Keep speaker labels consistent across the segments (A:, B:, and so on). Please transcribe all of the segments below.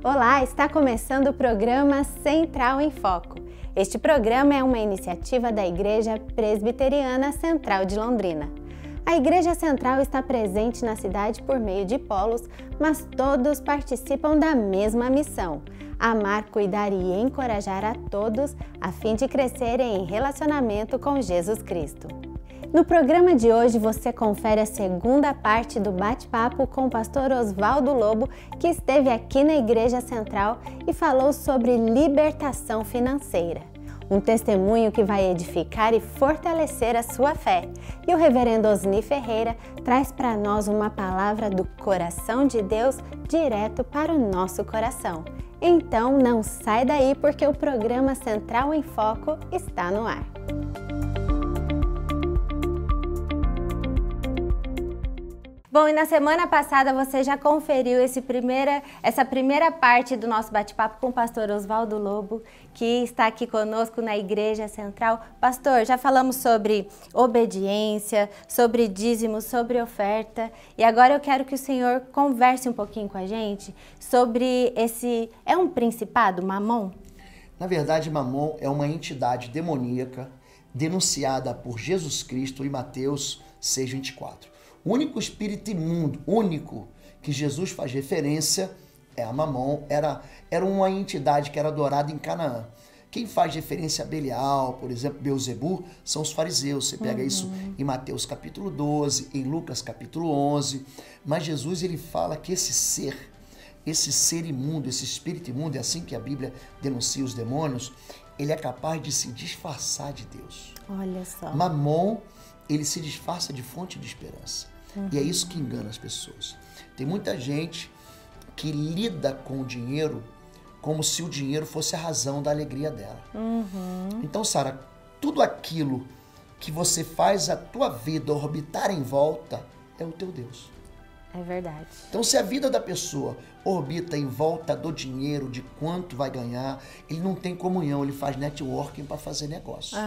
A: Olá, está começando o programa Central em Foco. Este programa é uma iniciativa da Igreja Presbiteriana Central de Londrina. A Igreja Central está presente na cidade por meio de polos, mas todos participam da mesma missão: amar, cuidar e encorajar a todos a fim de crescerem em relacionamento com Jesus Cristo. No programa de hoje você confere a segunda parte do bate-papo com o pastor Osvaldo Lobo, que esteve aqui na Igreja Central e falou sobre libertação financeira. Um testemunho que vai edificar e fortalecer a sua fé. E o reverendo Osni Ferreira traz para nós uma palavra do coração de Deus direto para o nosso coração. Então não sai daí porque o programa Central em Foco está no ar. Bom, e na semana passada você já conferiu essa primeira parte do nosso bate-papo com o pastor Osvaldo Lobo, que está aqui conosco na Igreja Central. Pastor, já falamos sobre obediência, sobre dízimo, sobre oferta, e agora eu quero que o senhor converse um pouquinho com a gente sobre é um principado, Mamon?
B: Na verdade, Mamon é uma entidade demoníaca denunciada por Jesus Cristo em Mateus 6:24. O único espírito imundo, único, que Jesus faz referência é a Mamon, era uma entidade que era adorada em Canaã. Quem faz referência a Belial, por exemplo, Beelzebu, são os fariseus. Você pega isso em Mateus capítulo 12, em Lucas capítulo 11. Mas Jesus, ele fala que esse ser imundo, esse espírito imundo, é assim que a Bíblia denuncia os demônios, ele é capaz de se disfarçar de Deus.
A: Olha só.
B: Mamon, ele se disfarça de fonte de esperança. E é isso que engana as pessoas. Tem muita gente que lida com o dinheiro como se o dinheiro fosse a razão da alegria dela. Então, Sara, tudo aquilo que você faz a tua vida orbitar em volta é o teu Deus.
A: É verdade.
B: Então, se a vida da pessoa orbita em volta do dinheiro, de quanto vai ganhar, ele não tem comunhão, ele faz networking para fazer negócio.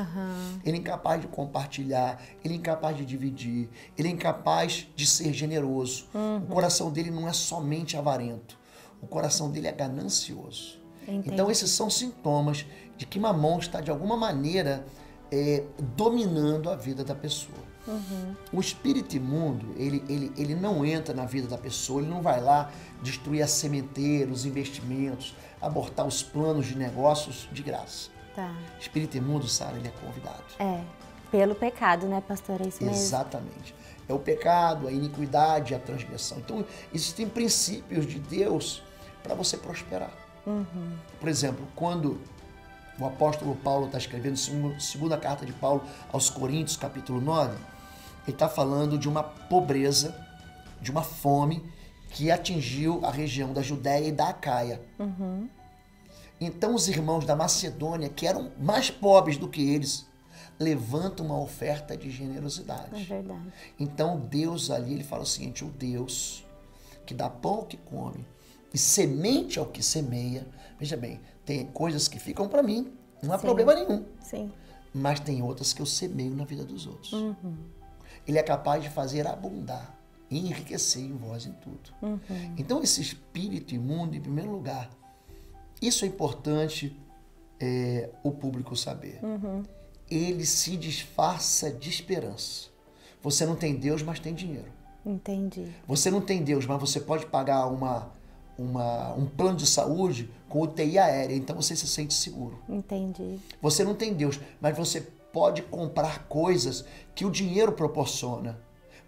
B: Ele é incapaz de compartilhar, ele é incapaz de dividir, ele é incapaz de ser generoso. O coração dele não é somente avarento, o coração dele é ganancioso.
A: Entendi.
B: Então, esses são sintomas de que Mamon está, de alguma maneira, dominando a vida da pessoa. O espírito imundo, ele não entra na vida da pessoa, ele não vai lá destruir a sementeira, os investimentos, abortar os planos de negócios de graça.
A: Tá.
B: Espírito imundo, Sara, ele é convidado.
A: Pelo pecado, né, pastor? É isso mesmo?
B: Exatamente. É o pecado, a iniquidade, a transgressão. Então, existem princípios de Deus para você prosperar. Por exemplo, quando o apóstolo Paulo está escrevendo segunda carta de Paulo aos Coríntios, capítulo 9, ele está falando de uma pobreza, de uma fome que atingiu a região da Judéia e da Acaia. Então os irmãos da Macedônia, que eram mais pobres do que eles, levantam uma oferta de generosidade.
A: É verdade.
B: Então Deus ali, ele fala o seguinte: o Deus que dá pão ao que come e semente ao que semeia. Veja bem, tem coisas que ficam para mim, não há problema nenhum.
A: Sim.
B: Mas tem outras que eu semeio na vida dos outros. Ele é capaz de fazer abundar e enriquecer em vós em tudo. Então esse espírito imundo, em primeiro lugar, isso é importante o público saber. Ele se disfarça de esperança. Você não tem Deus, mas tem dinheiro.
A: Entendi.
B: Você não tem Deus, mas você pode pagar um plano de saúde com UTI aérea, então você se sente seguro.
A: Entendi.
B: Você não tem Deus, mas você pode comprar coisas que o dinheiro proporciona.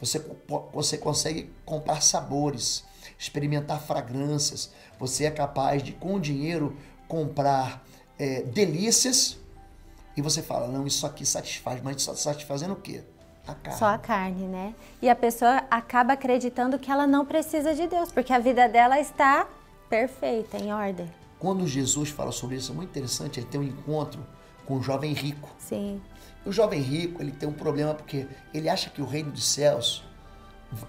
B: Você consegue comprar sabores, experimentar fragrâncias. Você é capaz de, com o dinheiro, comprar delícias, e você fala: não, isso aqui satisfaz, mas está satisfazendo o quê? A carne.
A: Só a carne, né? E a pessoa acaba acreditando que ela não precisa de Deus, porque a vida dela está perfeita, em ordem.
B: Quando Jesus fala sobre isso, é muito interessante, ele tem um encontro com um jovem rico.
A: Sim.
B: O jovem rico, ele tem um problema porque ele acha que o reino dos céus,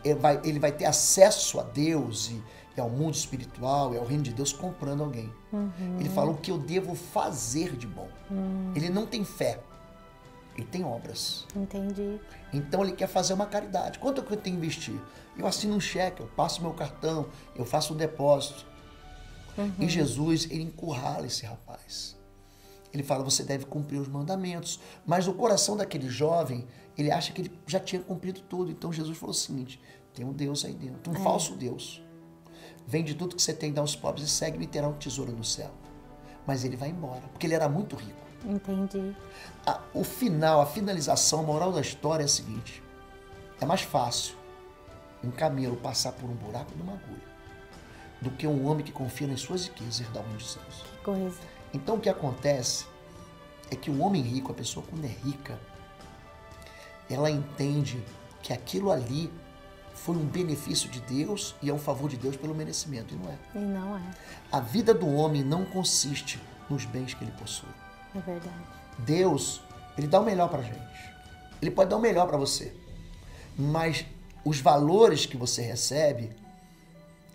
B: ele vai ter acesso a Deus e ao mundo espiritual e ao reino de Deus comprando alguém. Ele fala: o que eu devo fazer de bom. Ele não tem fé. Ele tem obras.
A: Entendi.
B: Então ele quer fazer uma caridade. Quanto que eu tenho que investir? Eu assino um cheque, eu passo meu cartão, eu faço um depósito. E Jesus, ele encurrala esse rapaz. Ele fala, você deve cumprir os mandamentos. Mas o coração daquele jovem, ele acha que ele já tinha cumprido tudo. Então Jesus falou o seguinte, tem um Deus aí dentro, um falso Deus. Vende tudo que você tem, dá aos pobres e segue-me e terá um tesouro no céu. Mas ele vai embora, porque ele era muito rico.
A: Entendi.
B: O final, a finalização, a moral da história é a seguinte. É mais fácil um camelo passar por um buraco de uma agulha do que um homem que confia nas suas riquezas herdar o reino dos céus.
A: Que coisa.
B: Então o que acontece é que o homem rico, a pessoa quando é rica, ela entende que aquilo ali foi um benefício de Deus e é um favor de Deus pelo merecimento, e não é.
A: E não é.
B: A vida do homem não consiste nos bens que ele possui.
A: É verdade.
B: Deus, ele dá o melhor pra gente. Ele pode dar o melhor pra você. Mas os valores que você recebe,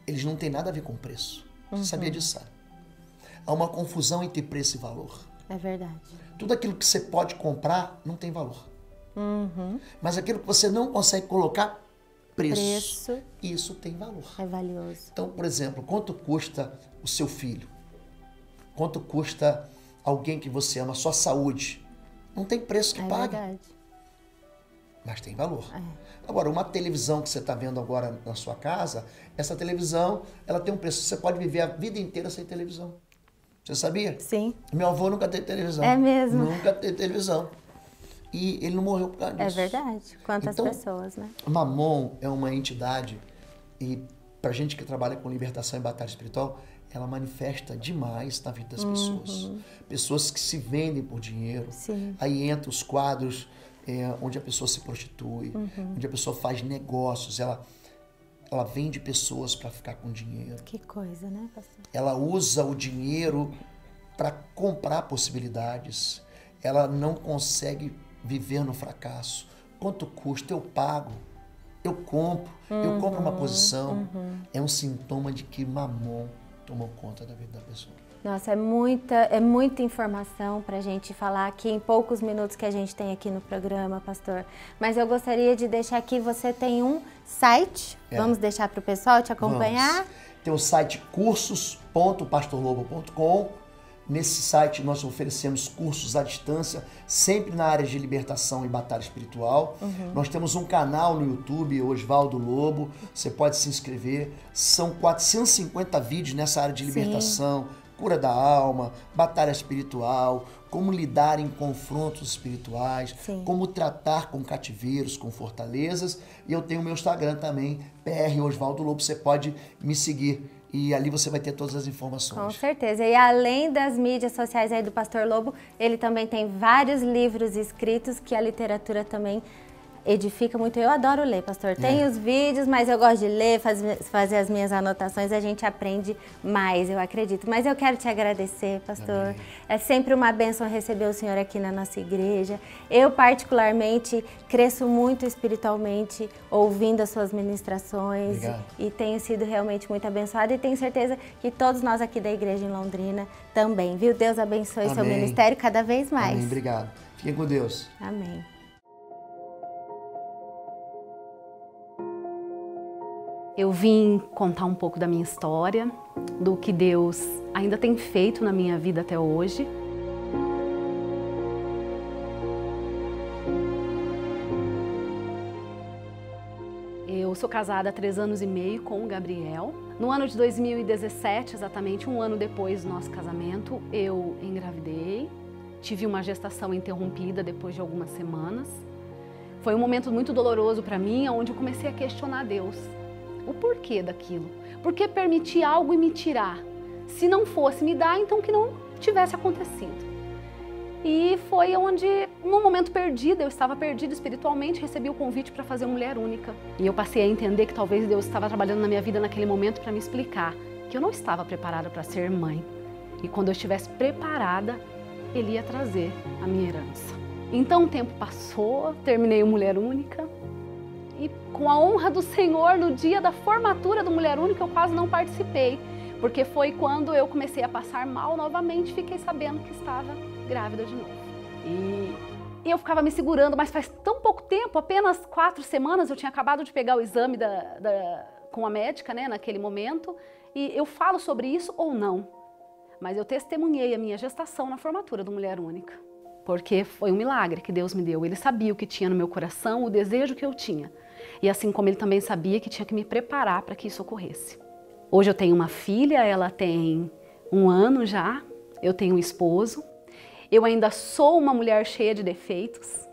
B: eles não têm nada a ver com preço. Você sabia disso? Há uma confusão entre preço e valor.
A: É verdade.
B: Tudo aquilo que você pode comprar não tem valor. Mas aquilo que você não consegue colocar preço, isso tem valor.
A: É valioso.
B: Então, por exemplo, quanto custa o seu filho? Quanto custa alguém que você ama? A sua saúde? Não tem preço que pague. É verdade. Mas tem valor. Agora, uma televisão que você está vendo agora na sua casa, essa televisão, ela tem um preço. Você pode viver a vida inteira sem televisão. Você sabia?
A: Sim.
B: Meu avô nunca teve televisão.
A: É mesmo?
B: Nunca teve televisão. E ele não morreu por causa disso.
A: É verdade. Quantas pessoas, né?
B: Mamon é uma entidade, e pra gente que trabalha com libertação e batalha espiritual, ela manifesta demais na vida das pessoas. Pessoas que se vendem por dinheiro.
A: Sim.
B: Aí entra os quadros onde a pessoa se prostitui, onde a pessoa faz negócios, ela vende pessoas para ficar com dinheiro.
A: Que coisa, né, pastor?
B: Ela usa o dinheiro para comprar possibilidades. Ela não consegue viver no fracasso. Quanto custa? Eu pago. Eu compro uma posição. É um sintoma de que Mamon tomou conta da vida da pessoa.
A: Nossa, é muita informação para a gente falar aqui em poucos minutos que a gente tem aqui no programa, pastor. Mas eu gostaria de deixar aqui, você tem um site, vamos deixar para o pessoal te acompanhar?
B: Vamos. Tem o site cursos.pastorlobo.com. Nesse site nós oferecemos cursos à distância, sempre na área de libertação e batalha espiritual. Nós temos um canal no YouTube, Osvaldo Lobo, você pode se inscrever. São 450 vídeos nessa área de libertação, cura da alma, batalha espiritual, como lidar em confrontos espirituais, como tratar com cativeiros, com fortalezas. E eu tenho o meu Instagram também, PR Osvaldo Lobo, você pode me seguir. E ali você vai ter todas as informações.
A: Com certeza. E além das mídias sociais aí do Pastor Lobo, ele também tem vários livros escritos que a literatura também edifica muito. Eu adoro ler, pastor. Tem os vídeos, mas eu gosto de ler, fazer as minhas anotações, a gente aprende mais, eu acredito. Mas eu quero te agradecer, pastor.
B: Amém.
A: É sempre uma bênção receber o senhor aqui na nossa igreja. Eu, particularmente, cresço muito espiritualmente ouvindo as suas ministrações.
B: Obrigado.
A: E tenho sido realmente muito abençoada e tenho certeza que todos nós aqui da igreja em Londrina também, viu? Deus abençoe seu ministério cada vez mais.
B: Amém. Obrigado. Fiquem com Deus.
A: Amém.
C: Eu vim contar um pouco da minha história, do que Deus ainda tem feito na minha vida até hoje. Eu sou casada há 3 anos e meio com o Gabriel. No ano de 2017, exatamente um ano depois do nosso casamento, eu engravidei. Tive uma gestação interrompida depois de algumas semanas. Foi um momento muito doloroso para mim, onde eu comecei a questionar Deus. O porquê daquilo? Por que permitir algo e me tirar? Se não fosse me dar, então que não tivesse acontecido. E foi onde, num momento perdido, eu estava perdida espiritualmente, recebi o convite para fazer Mulher Única. E eu passei a entender que talvez Deus estava trabalhando na minha vida naquele momento para me explicar que eu não estava preparada para ser mãe. E quando eu estivesse preparada, Ele ia trazer a minha herança. Então o tempo passou, terminei o Mulher Única. E com a honra do Senhor, no dia da formatura do Mulher Única, eu quase não participei, porque foi quando eu comecei a passar mal novamente, fiquei sabendo que estava grávida de novo. E eu ficava me segurando, mas faz tão pouco tempo, apenas 4 semanas, eu tinha acabado de pegar o exame com a médica, né, naquele momento, E eu falo sobre isso ou não, mas eu testemunhei a minha gestação na formatura do Mulher Única, porque foi um milagre que Deus me deu. Ele sabia o que tinha no meu coração, o desejo que eu tinha. E assim como ele também sabia que tinha que me preparar para que isso ocorresse. Hoje eu tenho uma filha, ela tem 1 ano já, eu tenho um esposo. Eu ainda sou uma mulher cheia de defeitos,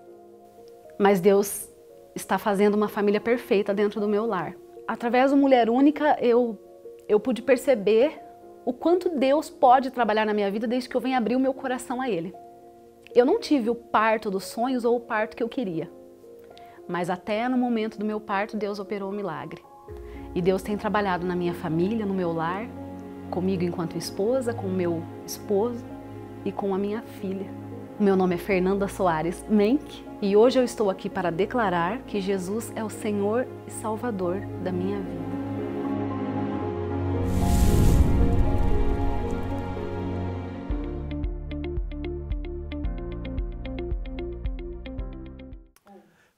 C: mas Deus está fazendo uma família perfeita dentro do meu lar. Através do Mulher Única, eu pude perceber o quanto Deus pode trabalhar na minha vida desde que eu venha abrir o meu coração a Ele. Eu não tive o parto dos sonhos ou o parto que eu queria, mas até no momento do meu parto, Deus operou um milagre. E Deus tem trabalhado na minha família, no meu lar, comigo enquanto esposa, com o meu esposo e com a minha filha. O meu nome é Fernanda Soares Menck e hoje eu estou aqui para declarar que Jesus é o Senhor e Salvador da minha vida.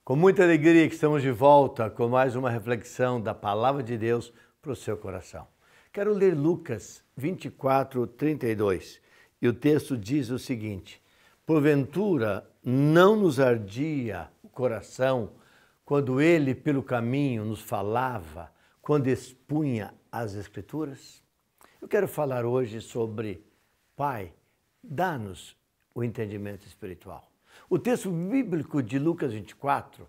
D: Com muita alegria que estamos de volta com mais uma reflexão da Palavra de Deus para o seu coração. Quero ler Lucas 24, 32 e o texto diz o seguinte: porventura não nos ardia o coração quando ele pelo caminho nos falava, quando expunha as Escrituras? Eu quero falar hoje sobre Pai, dá-nos o entendimento espiritual. O texto bíblico de Lucas 24,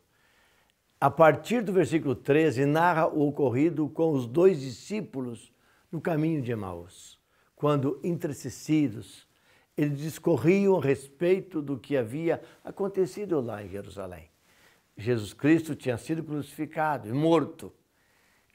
D: a partir do versículo 13, narra o ocorrido com os 2 discípulos no caminho de Emaús, quando, entristecidos, eles discorriam a respeito do que havia acontecido lá em Jerusalém. Jesus Cristo tinha sido crucificado e morto,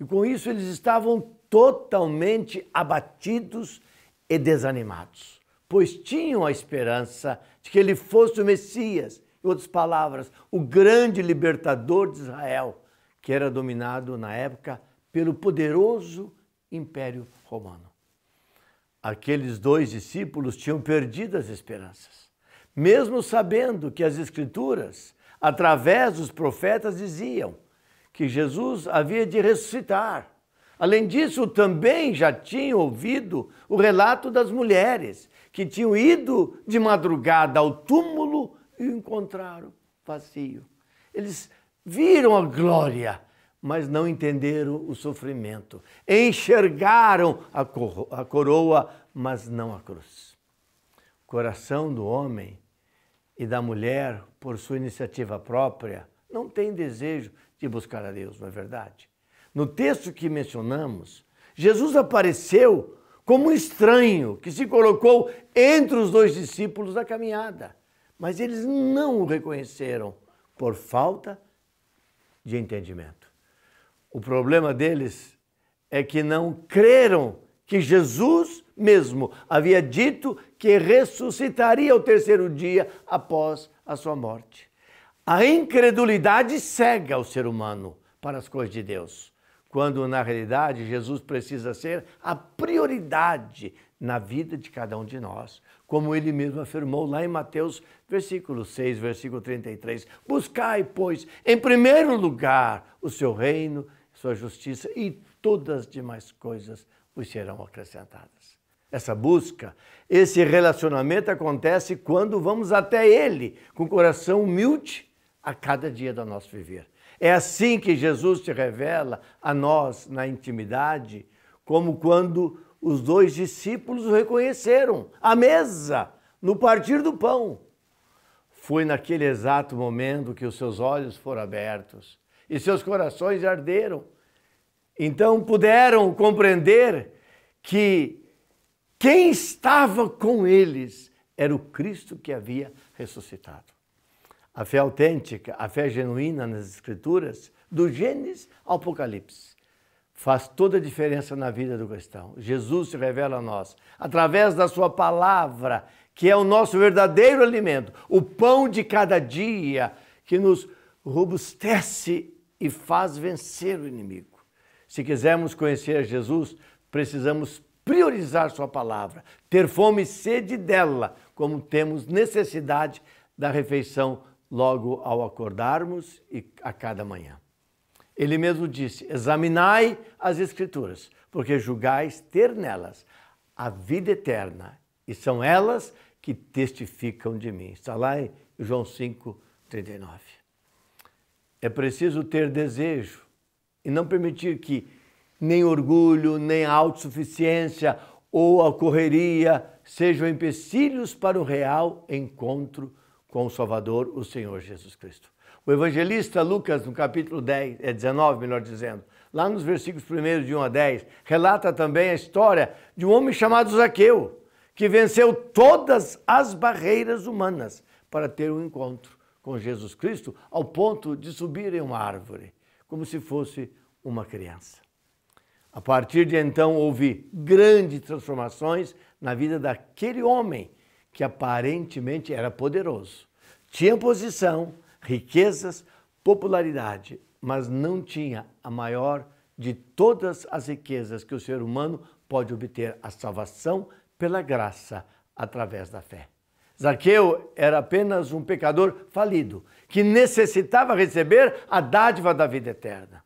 D: e com isso eles estavam totalmente abatidos e desanimados, pois tinham a esperança de que ele fosse o Messias, em outras palavras, o grande libertador de Israel, que era dominado na época pelo poderoso Império Romano. Aqueles 2 discípulos tinham perdido as esperanças, mesmo sabendo que as Escrituras, através dos profetas, diziam que Jesus havia de ressuscitar. Além disso, também já tinham ouvido o relato das mulheres que tinham ido de madrugada ao túmulo e o encontraram vazio. Eles viram a glória, mas não entenderam o sofrimento. Enxergaram a coroa, mas não a cruz. O coração do homem e da mulher, por sua iniciativa própria, não tem desejo de buscar a Deus, não é verdade? No texto que mencionamos, Jesus apareceu como um estranho que se colocou entre os 2 discípulos da caminhada. Mas eles não o reconheceram por falta de entendimento. O problema deles é que não creram que Jesus mesmo havia dito que ressuscitaria ao 3º dia após a sua morte. A incredulidade cega o ser humano para as coisas de Deus, quando na realidade Jesus precisa ser a prioridade na vida de cada um de nós, como ele mesmo afirmou lá em Mateus, versículo 6, versículo 33. Buscai, pois, em primeiro lugar o seu reino, sua justiça, e todas as demais coisas vos serão acrescentadas. Essa busca, esse relacionamento acontece quando vamos até ele, com o coração humilde a cada dia do nosso viver. É assim que Jesus se revela a nós na intimidade, como quando os 2 discípulos o reconheceram à mesa, no partir do pão. Foi naquele exato momento que os seus olhos foram abertos e seus corações arderam. Então puderam compreender que quem estava com eles era o Cristo que havia ressuscitado. A fé autêntica, a fé genuína nas Escrituras, do Gênesis ao Apocalipse, faz toda a diferença na vida do cristão. Jesus se revela a nós através da sua palavra, que é o nosso verdadeiro alimento, o pão de cada dia, que nos robustece e faz vencer o inimigo. Se quisermos conhecer Jesus, precisamos priorizar sua palavra, ter fome e sede dela, como temos necessidade da refeição logo ao acordarmos e a cada manhã. Ele mesmo disse: examinai as Escrituras, porque julgais ter nelas a vida eterna, e são elas que testificam de mim. Está lá em João 5:39. É preciso ter desejo e não permitir que nem orgulho, nem a autossuficiência ou a correria sejam empecilhos para o real encontro com o Salvador, o Senhor Jesus Cristo. O evangelista Lucas, no capítulo 19, melhor dizendo, lá nos versículos 1 de 1 a 10, relata também a história de um homem chamado Zaqueu, que venceu todas as barreiras humanas para ter um encontro com Jesus Cristo, ao ponto de subir em uma árvore, como se fosse uma criança. A partir de então, houve grandes transformações na vida daquele homem que aparentemente era poderoso. Tinha posição, riquezas, popularidade, mas não tinha a maior de todas as riquezas que o ser humano pode obter, a salvação pela graça através da fé. Zaqueu era apenas um pecador falido, que necessitava receber a dádiva da vida eterna.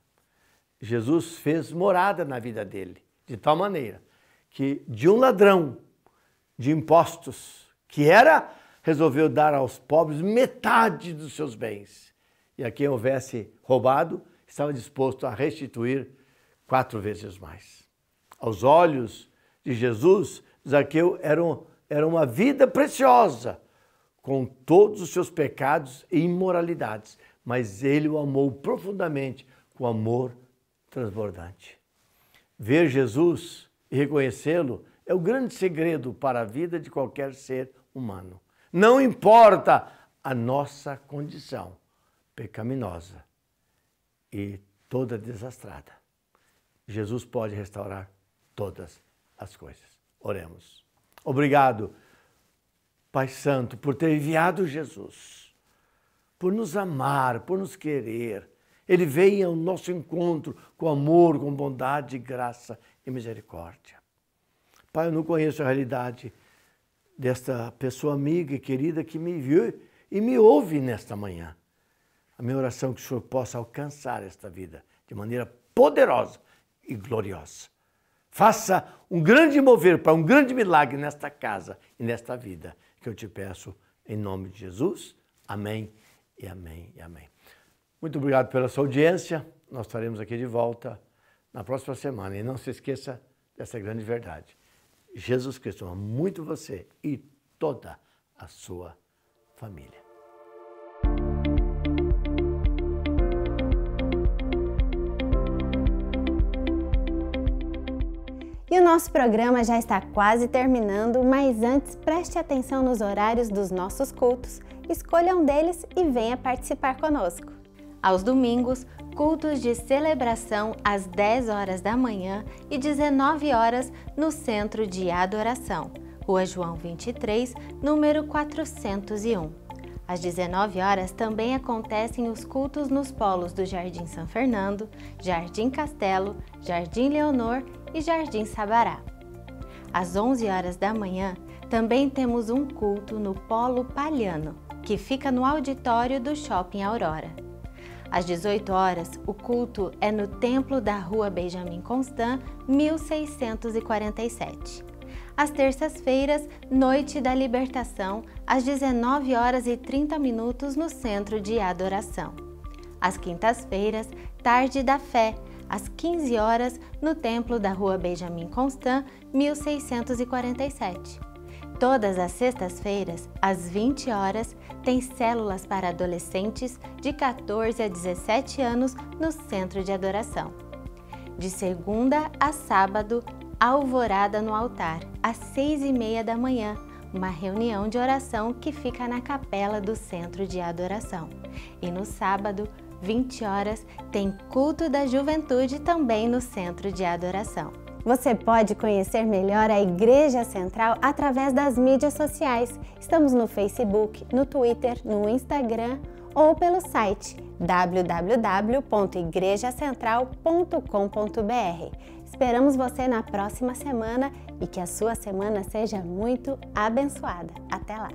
D: Jesus fez morada na vida dele, de tal maneira que de um ladrão de impostos, que resolveu dar aos pobres metade dos seus bens. E a quem houvesse roubado, estava disposto a restituir 4 vezes mais. Aos olhos de Jesus, Zaqueu era uma vida preciosa, com todos os seus pecados e imoralidades, mas ele o amou profundamente com amor transbordante. Ver Jesus e reconhecê-lo é o grande segredo para a vida de qualquer ser humano. Não importa a nossa condição pecaminosa e toda desastrada. Jesus pode restaurar todas as coisas. Oremos. Obrigado, Pai Santo, por ter enviado Jesus, por nos amar, por nos querer. Ele veio ao nosso encontro com amor, com bondade, graça e misericórdia. Pai, eu não conheço a realidade desta pessoa amiga e querida que me viu e me ouve nesta manhã. A minha oração é que o Senhor possa alcançar esta vida de maneira poderosa e gloriosa. Faça um grande mover para um grande milagre nesta casa e nesta vida, que eu te peço em nome de Jesus. Amém e amém e amém. Muito obrigado pela sua audiência. Nós estaremos aqui de volta na próxima semana. E não se esqueça dessa grande verdade. Jesus Cristo ama muito você e toda a sua família.
A: E o nosso programa já está quase terminando, mas antes preste atenção nos horários dos nossos cultos, escolha um deles e venha participar conosco. Aos domingos, cultos de celebração às 10 horas da manhã e 19 horas no Centro de Adoração, Rua João 23, número 401. Às 19 horas também acontecem os cultos nos polos do Jardim São Fernando, Jardim Castelo, Jardim Leonor e Jardim Sabará. Às 11 horas da manhã também temos um culto no Polo Palhano, que fica no auditório do Shopping Aurora. Às 18 horas, o culto é no Templo da Rua Benjamin Constant, 1647. Às terças-feiras, Noite da Libertação, às 19 horas e 30 minutos no Centro de Adoração. Às quintas-feiras, Tarde da Fé, às 15 horas no Templo da Rua Benjamin Constant, 1647. Todas as sextas-feiras, às 20 horas, tem células para adolescentes de 14 a 17 anos no Centro de Adoração. De segunda a sábado, alvorada no altar, às 6h30 da manhã, uma reunião de oração que fica na capela do Centro de Adoração. E no sábado, 20 horas, tem culto da juventude também no Centro de Adoração. Você pode conhecer melhor a Igreja Central através das mídias sociais. Estamos no Facebook, no Twitter, no Instagram ou pelo site www.igrejacentral.com.br. Esperamos você na próxima semana e que a sua semana seja muito abençoada. Até lá!